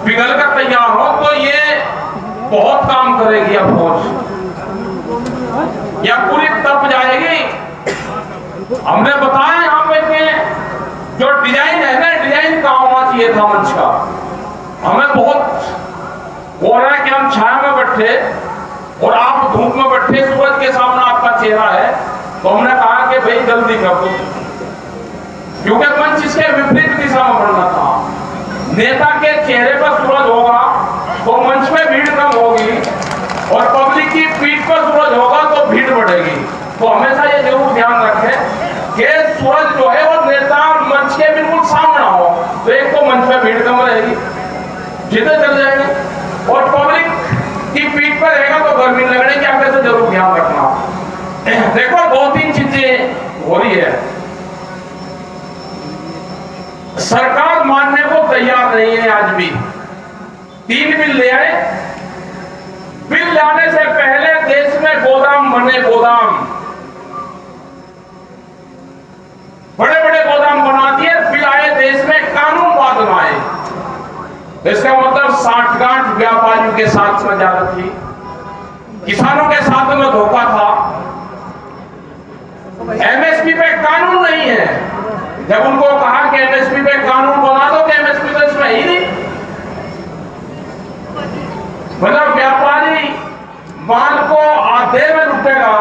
पिघल कर तैयार हो तो ये बहुत काम करेगी अब फौज, या पूरी तप जाएगी। हमने बताया यहाँ पे कि जो डिजाइन है ना, डिजाइन कहाँ होना चाहिए था मंच का। हमें बहुत हो रहा है कि हम छाया में बैठे और आप धूप में बैठे, सूरज के सामने आपका चेहरा है, तो हमने कहा कि भाई जल्दी कर दो, क्योंकि मंच इसके विपरीत दिशा में बढ़ना था। नेता के चेहरे पर सूरज होगा तो मंच में भीड़ कम होगी, और पब्लिक की पीठ पर सूरज होगा तो भीड़ बढ़ेगी। तो हमेशा ये जरूर ध्यान रखें कि सूरज जो है वो नेता मंच के बिल्कुल सामने हो, तो एक तो मंच में भीड़ कम रहेगी, जितने चल जाएंगे, और पब्लिक की पीठ पर रहेगा तो गर्मी लगने की आगे से जरूर ध्यान रखना। देखो 2-3 चीजें हो रही है, सरकार मानने को तैयार नहीं है आज भी। 3 बिल ले आए, बिल लाने से पहले देश में गोदाम बने, गोदाम, बड़े बड़े गोदाम बना दिए, बिल आए देश में, कानून बाद में आए। इसका मतलब साठगांठ व्यापारियों के साथ में ज्यादा थी, किसानों के साथ में धोखा था। एमएसपी पे कानून नहीं है, जब उनको कहा कि एमएसपी पे कानून बना दो, कि एमएसपी तो इसमें ही नहीं। मतलब व्यापारी माल को आधे में लुटेगा,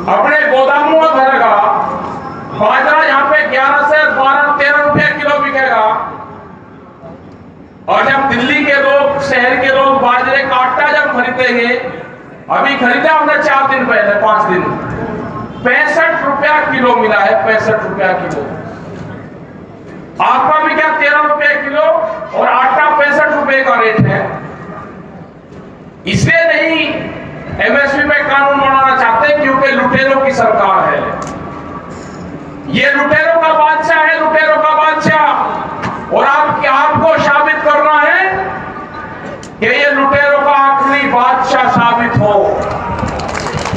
अपने गोदामों में भरेगा। बाजरा यहाँ पे 11 से 12-13 रुपए किलो बिकेगा, और जब दिल्ली के लोग, शहर के लोग बाजरे का आटा जब खरीदेंगे, अभी खरीदा हमने 4 दिन पहले, 5 दिन, 65 रुपया किलो मिला है, 65 रुपया किलो। आटा भी क्या 13 रुपए किलो, और आटा 65 रुपए का रेट है। इसलिए नहीं एमएसपी पे कानून बनाना चाहते, क्योंकि लुटेरों की सरकार है, ये लुटेरों का बादशाह है, लुटेरों का बादशाह। और आपको साबित करना है कि ये लुटेरों का आखिरी बादशाह साबित हो।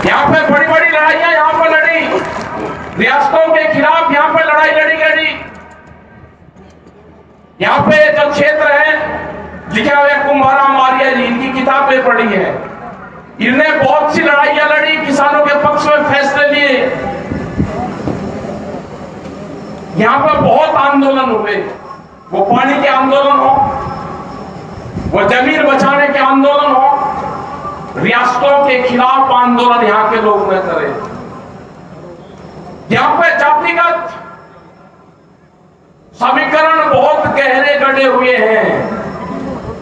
यहाँ पे बड़ी बड़ी लड़ाइयां यहाँ पर लड़ी, रियासतों के खिलाफ यहाँ पे लड़ाई लड़ी गई। यहाँ पे जो क्षेत्र है, लिखा हुआ कुंभाराम आर्य जी, इनकी किताबें पढ़ी है, इन्होंने बहुत सी लड़ाइयां लड़ी, किसानों के पक्ष में फैसले लिए। यहाँ पे बहुत आंदोलन हुए, वो पानी के आंदोलन हो, वो जमीन बचाने के आंदोलन हो, रियासतों के खिलाफ आंदोलन यहाँ के लोग न करें। यहाँ पे जातिगत समीकरण बहुत गहरे गढ़े हुए हैं।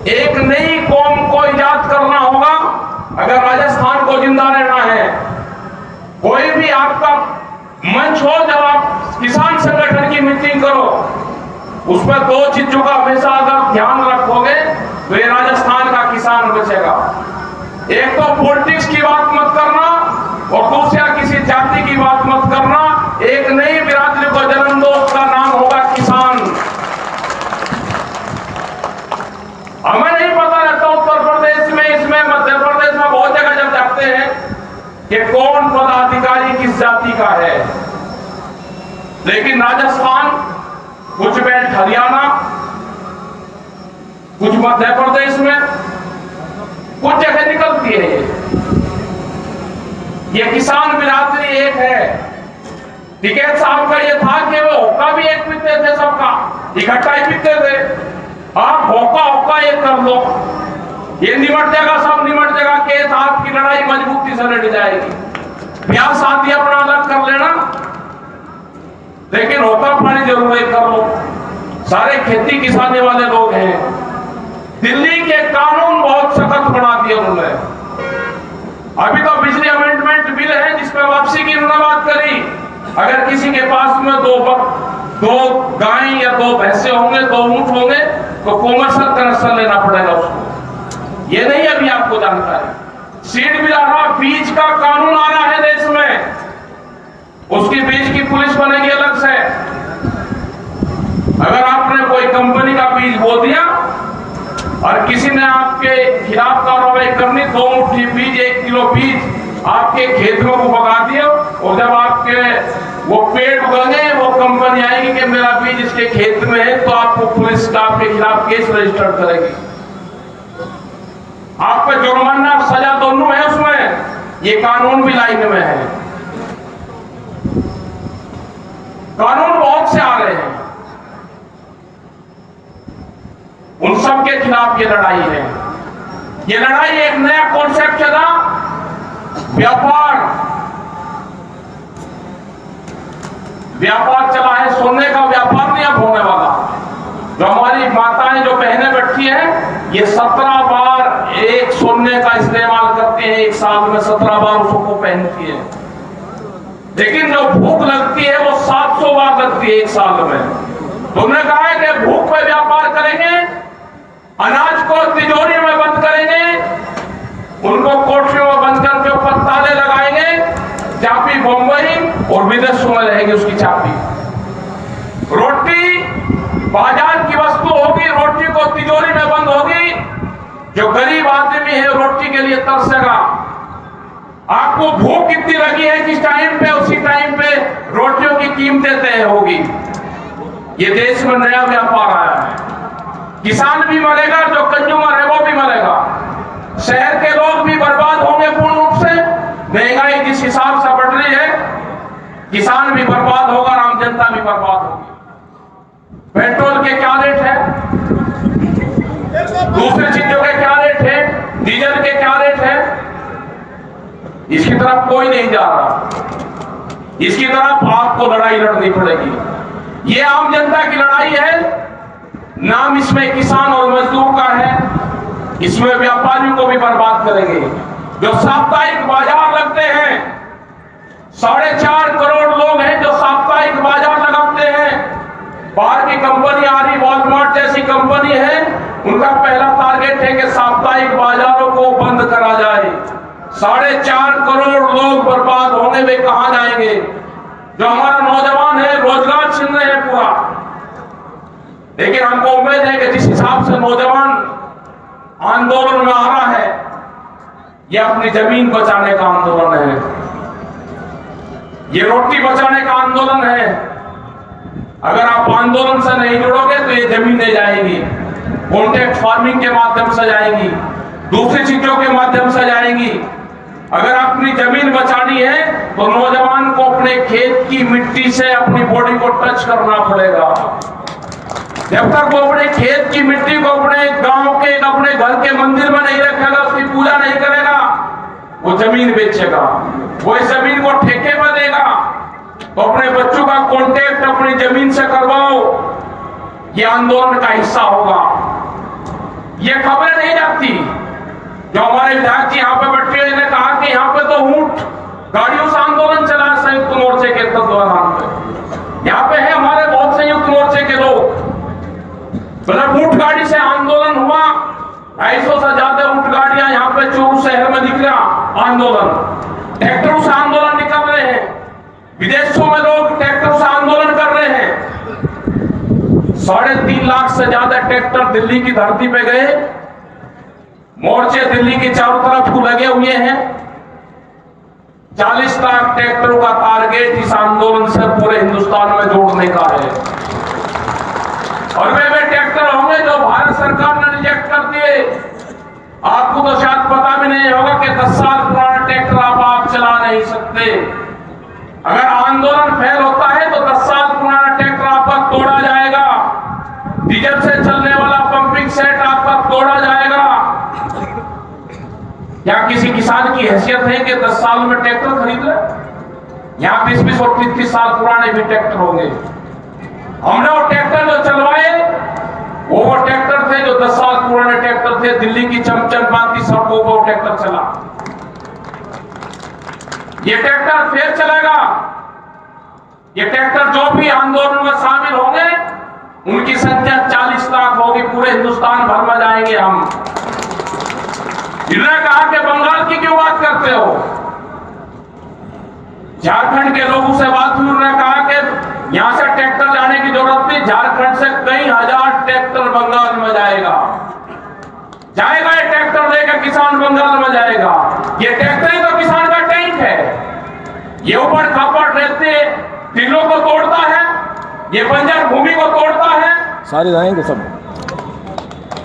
एक नई कौम को इजाद करना होगा अगर राजस्थान को जिंदा रहना है। कोई भी आपका मंच हो, जब आप किसान संगठन की मीटिंग करो, उसमें 2 चीजों का हमेशा अगर ध्यान रखोगे तो ये राजस्थान का किसान बचेगा। एक तो पॉलिटिक्स की बात मत करना, और दूसरा किसी जाति की बात मत करना। एक नई बिरादरी को जन्म दो, उसका नाम होगा किसान। हमें नहीं पता रहता उत्तर प्रदेश में, इसमें मध्य प्रदेश में, बहुत जगह जब जाते हैं कि कौन पदाधिकारी किस जाति का है, लेकिन राजस्थान, कुछ बेल्ट हरियाणा, कुछ मध्य प्रदेश में, कुछ जगह निकलती है। ये किसान बिरादरी एक है। टिकैत साहब का ये था कि वो होका भी एक पीते थे, सबका इकट्ठा ही पीते थे। आप होका एक कर लो, ये निमट जाएगा, सब निमट जाएगा, केस आपकी लड़ाई मजबूती से लड़ जाएगी। ब्याह शादी अपना अलग कर लेना, लेकिन होका पानी जरूर एक कर लो। सारे खेती किसानी वाले लोग हैं। दिल्ली के कानून बहुत सख्त बना दिए उन्होंने। अभी तो बिजली अमेंडमेंट बिल है जिसमें वापसी की उन्होंने बात करी। अगर किसी के पास में 2 गाय या 2 भैंसे होंगे, 2 ऊंट होंगे, तो कॉमर्शियल कनेक्शन लेना पड़ेगा उसको। ये नहीं अभी आपको जानकारी। सीड बिल आ रहा, बीज का कानून आ रहा है देश में, उसकी बीज की पुलिस बनेगी अलग से। अगर आपने कोई कंपनी का बीज बो दिया और किसी ने आपके खिलाफ कार्रवाई करनी, 2 मुट्ठी बीज, 1 किलो बीज आपके खेत में को भगा दिया, और जब आपके वो पेड़ उगेंगे वो कंपनी आएगी कि मेरा बीज इसके खेत में है, तो आपको पुलिस आपके खिलाफ केस रजिस्टर करेगी। आप पे जुर्माना और सजा दोनों है उसमें, ये कानून भी लाइन में है। कानून बहुत से आ रहे हैं, उन सब के खिलाफ ये लड़ाई है। ये लड़ाई एक नया कॉन्सेप्ट चला, व्यापार चला है, सोने का व्यापार नहीं अब होने वाला। जो हमारी माताएं जो बहनें बैठी हैं, ये 17 बार एक सोने का इस्तेमाल करती हैं, एक साल में 17 बार उसको पहनती है। लेकिन जो भूख लगती है वो 700 बार लगती है एक साल में। तुमने कहा है कि भूख पे व्यापार करेंगे, अनाज को तिजोरी में बंद करेंगे, उनको कोठरियों में बंद करके ऊपर ताले लगाएंगे, चाबी बंबई और विदेशों में रहेगी उसकी चाबी। रोटी बाजार की वस्तु होगी, रोटी को तिजोरी में बंद होगी। जो गरीब आदमी है रोटी के लिए तरसेगा। आपको भूख कितनी लगी है किस टाइम पे, उसी टाइम पे रोटियों की कीमतें तय होगी। ये देश में नया व्यापार आया है। किसान भी मरेगा, जो कंज्यूमर है वो भी मरेगा, शहर के लोग भी बर्बाद होंगे पूर्ण रूप से। महंगाई जिस हिसाब से बढ़ रही है, किसान भी बर्बाद होगा, आम जनता भी बर्बाद होगी। पेट्रोल के क्या रेट है, दूसरी चीजों के क्या रेट है, डीजल के क्या रेट है, इसकी तरफ कोई नहीं जा रहा। इसकी तरफ आपको लड़ाई लड़नी पड़ेगी। ये आम जनता की लड़ाई है। नाम इसमें किसान और मजदूर का है, इसमें व्यापारियों को भी बर्बाद करेंगे। जो साप्ताहिक बाजार लगते हैं, 4.5 करोड़ लोग हैं जो साप्ताहिक बाजार लगाते हैं। बाहर की कंपनी आ रही, वॉलमार्ट जैसी कंपनी है, उनका पहला टारगेट है कि साप्ताहिक बाजारों को बंद करा जाए। 4.5 करोड़ लोग बर्बाद होने में कहां जाएंगे। जो हमारा नौजवान है रोजगार छीन रहे हैं पूरा। लेकिन हमको उम्मीद है कि जिस हिसाब से नौजवान आंदोलन में आ रहा है, यह अपनी जमीन बचाने का आंदोलन है, ये रोटी बचाने का आंदोलन है। अगर आप आंदोलन से नहीं जुड़ोगे तो ये जमीनें जाएंगी, कॉन्ट्रैक्ट फार्मिंग के माध्यम से जाएंगी, दूसरी चीजों के माध्यम से जाएंगी। अगर अपनी जमीन बचानी है तो नौजवान को अपने खेत की मिट्टी से अपनी बॉडी को टच करना पड़ेगा। जब तक वो अपने खेत की मिट्टी को अपने गांव के अपने घर के मंदिर में नहीं रखेगा, उसकी पूजा नहीं करेगा, वो जमीन बेचेगा, वो इस जमीन को ठेके पर देगा। तो अपने बच्चों का कांटेक्ट अपनी जमीन से करवाओ, ये आंदोलन का हिस्सा होगा। ये खबरें नहीं जाती। जो हमारे विधायक जी यहाँ पे बैठे हुए ने कहा कि यहाँ पे तो ऊंट गाड़ियों से आंदोलन चला संयुक्त मोर्चे के तत्वाधान पे। यहाँ पे है हमारे बहुत संयुक्त मोर्चे के लोग, मतलब ऊंट गाड़ी से आंदोलन हुआ। 250 से ज्यादा ऊंट गाड़ियां यहाँ पे चूरू शहर में निकला आंदोलन। ट्रैक्टरों से आंदोलन निकल रहे हैं, विदेशों में लोग ट्रैक्टर से आंदोलन कर रहे हैं। 3.5 लाख से ज्यादा ट्रैक्टर दिल्ली की धरती पे गए। मोर्चे दिल्ली के चारों तरफ को लगे हुए हैं। 40 लाख ट्रैक्टरों का टारगेट इस आंदोलन से पूरे हिंदुस्तान में जोड़ने का है। और वे ट्रैक्टर होंगे जो भारत सरकार ने रिजेक्ट कर दिए। आपको तो शायद पता भी नहीं होगा कि 10 साल पुराना ट्रैक्टर आप चला नहीं सकते। अगर आंदोलन फेल होता है तो 10 साल पुराना ट्रैक्टर आपका तोड़ा जाएगा। डीजल से चलने वाला पंपिंग सेट आपका तोड़ा जाएगा। क्या किसी किसान की हैसियत है कि 10 साल में ट्रैक्टर खरीद ले? यहाँ 20-20 और 30 साल पुराने भी ट्रैक्टर होंगे। हमने वो ट्रैक्टर जो चलवाए वो ट्रैक्टर थे जो 10 साल पुराने ट्रैक्टर थे। दिल्ली की चमचमाती सड़कों पर वो ट्रैक्टर चला। ये ट्रैक्टर फिर चलेगा। ये ट्रैक्टर जो भी आंदोलन में शामिल होंगे उनकी संख्या 40 लाख होगी। पूरे हिंदुस्तान भर में जाएंगे हम। इन्होंने कहा कि बंगाल की क्यों बात करते हो? झारखंड के लोगों से बात हुई, उन्होंने कहा कि यहां से ट्रैक्टर जाने की जरूरत नहीं, झारखंड से कई हजार ट्रैक्टर बंगाल में जाएगा। ये ट्रैक्टर लेकर किसान बंगाल में जाएगा। ये ट्रैक्टर ही तो किसान का टैंक है। ये ऊपर खापड़ रहते टीलों को तोड़ता है, ये बंजर भूमि को तोड़ता है, सारे जाएंगे सब।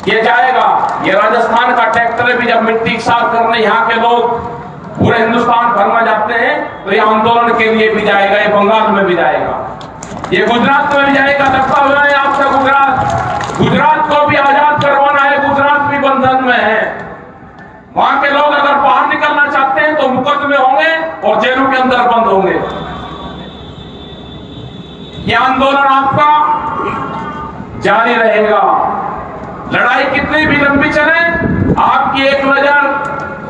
ये जाएगा। ये राजस्थान का ट्रैक्टर भी जब मिट्टी साफ करने यहाँ के लोग पूरे हिंदुस्तान भर में जाते हैं तो ये आंदोलन के लिए भी जाएगा, ये बंगाल में भी जाएगा, ये गुजरात में भी जाएगा। लगता हुआ है आपसे गुजरात को भी आजाद करवाना है, गुजरात भी बंधन में है। वहां के लोग अगर बाहर निकलना चाहते हैं तो मुकदमे होंगे और जेलों के अंदर बंद होंगे। यह आंदोलन आपका जारी रहेगा। लड़ाई कितनी भी लंबी चले, आपकी एक नजर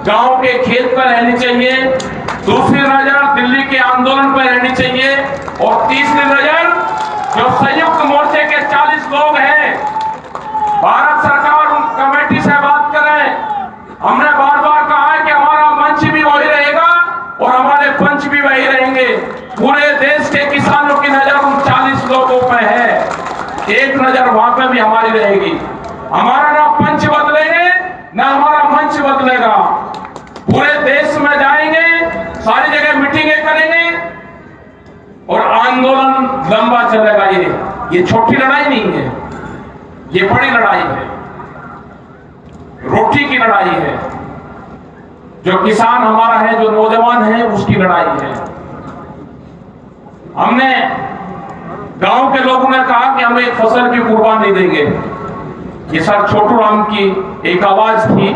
गांव के खेत पर रहनी चाहिए, दूसरी नजर दिल्ली के आंदोलन पर रहनी चाहिए और तीसरी नजर जो संयुक्त मोर्चे के 40 लोग हैं, भारत सरकार उन कमेटी से बात करें। हमने बार बार कहा है कि हमारा मंच भी वही रहेगा और हमारे पंच भी वही रहेंगे। पूरे देश के किसानों की नजर उन 40 लोगों पर है, एक नजर वहां पर भी हमारी रहेगी। हमारा ना पंच बदलेंगे ना हमारा मंच बदलेगा। पूरे देश में जाएंगे, सारी जगह मीटिंगें करेंगे और आंदोलन लंबा चलेगा। ये छोटी लड़ाई नहीं है, ये बड़ी लड़ाई है, रोटी की लड़ाई है। जो किसान हमारा है, जो नौजवान है, उसकी लड़ाई है। हमने गांव के लोगों ने कहा कि हम एक फसल की कुर्बानी देंगे। ये सर छोटू राम की एक आवाज थी,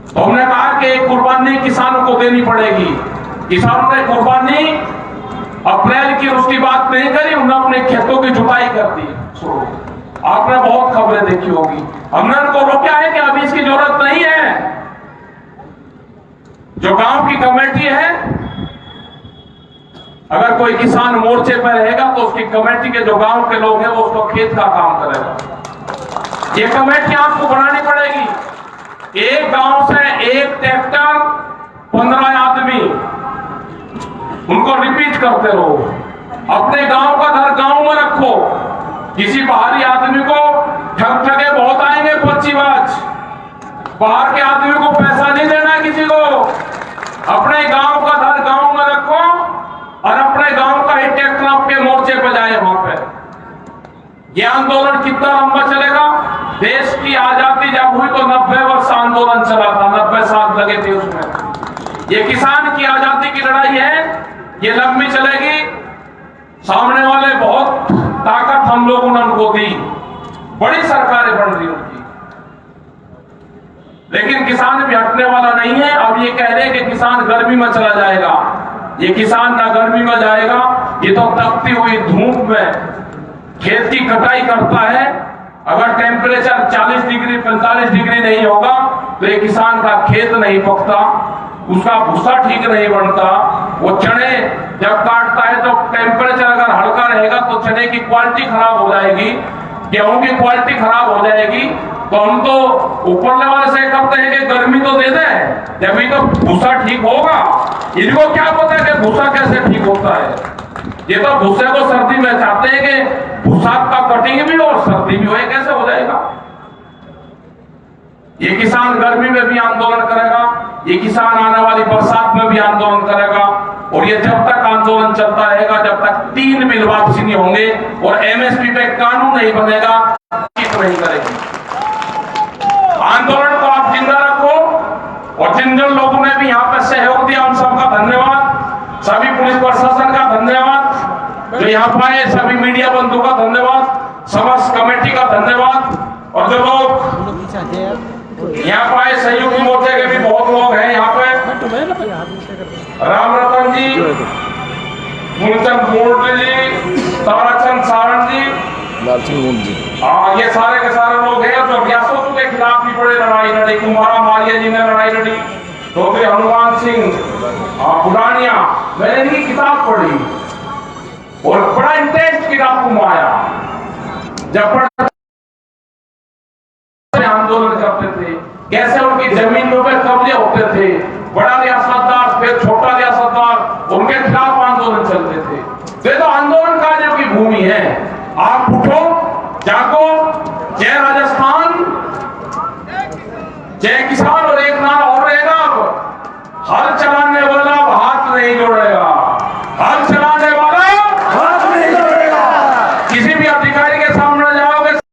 तो हमने कहा कि एक कुर्बानी किसानों को देनी पड़ेगी। किसानों ने कुर्बानी अप्रैल की उसकी बात नहीं करी, उन्होंने अपने खेतों की जुताई कर दी। आपने बहुत खबरें देखी होगी। हमने उनको रोका है कि अभी इसकी जरूरत नहीं है। जो गांव की कमेटी है, अगर कोई किसान मोर्चे पर रहेगा तो उसकी कमेटी के जो गांव के लोग हैं वो उसको खेत का काम करेगा। ये कमेटी आपको बनानी पड़ेगी। एक गांव से एक ट्रैक्टर 15 आदमी, उनको रिपीट करते रहो। अपने गांव का घर गांव में रखो। किसी बाहरी आदमी को ठगे बहुत आएंगे पर्चीबाज। बाहर के आदमी को पैसा नहीं देना किसी को। अपने गांव का घर गांव में रखो और अपने गांव का ही ट्रैक्टर आपके मोर्चे पर जाए वहां पे। यह आंदोलन कितना लंबा चलेगा? देश की आजादी जब हुई तो 90 वर्ष आंदोलन चला था, 90 साल लगे थे उसमें। ये किसान की आजादी की लड़ाई है, ये लंबी चलेगी। सामने वाले बहुत ताकत हम लोगों ने उनको दी, बड़ी सरकारें बन रही उनकी, लेकिन किसान भी हटने वाला नहीं है। अब ये कह रहे कि किसान गर्मी में चला जाएगा, ये किसान ना गर्मी में जाएगा, ये तो तपती हुई धूप में खेत की कटाई करता है। अगर टेम्परेचर 40 डिग्री 45 डिग्री नहीं होगा तो ये किसान का खेत नहीं पकता, उसका भूसा ठीक नहीं बनता। वो चने जब काटता है तो टेम्परेचर अगर हल्का रहेगा तो चने की क्वालिटी खराब हो जाएगी, गेहूं की क्वालिटी खराब हो जाएगी। तो हम तो ऊपर लेवल से करते हैं कि गर्मी तो दे दे, जब तो भूसा ठीक होगा। इनको क्या पता है कि भूसा कैसे ठीक होता है? ये तो भूसे को सर्दी में चाहते हैं कि भूसा का कटिंग भी और सर्दी भी हो, कैसे हो जाएगा? ये किसान गर्मी में भी आंदोलन करेगा, ये किसान आने वाली बरसात में भी आंदोलन करेगा और ये जब तक आंदोलन चलता रहेगा, जब तक 3 बिल वापसी नहीं होंगे और एमएसपी पे कानून नहीं बनेगा, नहीं करेगी। आंदोलन को आप जिंदा रखो और जिन जिन लोगों ने भी यहाँ पे सहयोग दिया उन सबका धन्यवाद। सभी पुलिस प्रशासन का धन्यवाद, जो यहाँ पे आए सभी मीडिया बंधु का धन्यवाद, समस्त कमेटी का धन्यवाद। और जो लोग यहाँ पे आए संयुक्त मोर्चे के भी बहुत लोग हैं यहाँ पे, राम रतन जी, मूलचंद मूर्ति जी, ताराचंद सारण जी, ये सारे के सारे लोग हैं जो व्यासों के खिलाफ भी बड़े लड़ाई लड़ी। कुमारा मारिया जी ने लड़ाई लड़ी, डॉक्टर हनुमान सिंह बुरानिया, मैंने इनकी किताब पढ़ी और बड़ा इंटेंस किताब घुमाया। जब आंदोलन करते थे, कैसे उनकी जमीनों पर कब्जे होते थे, बड़ा रियासतदार फिर छोटा रियासतदार, उनके खिलाफ आंदोलन चलते थे। ये तो आंदोलन कार्यों की भूमि है। आप उठो, जागो, जय राजस्थान, जय किसान।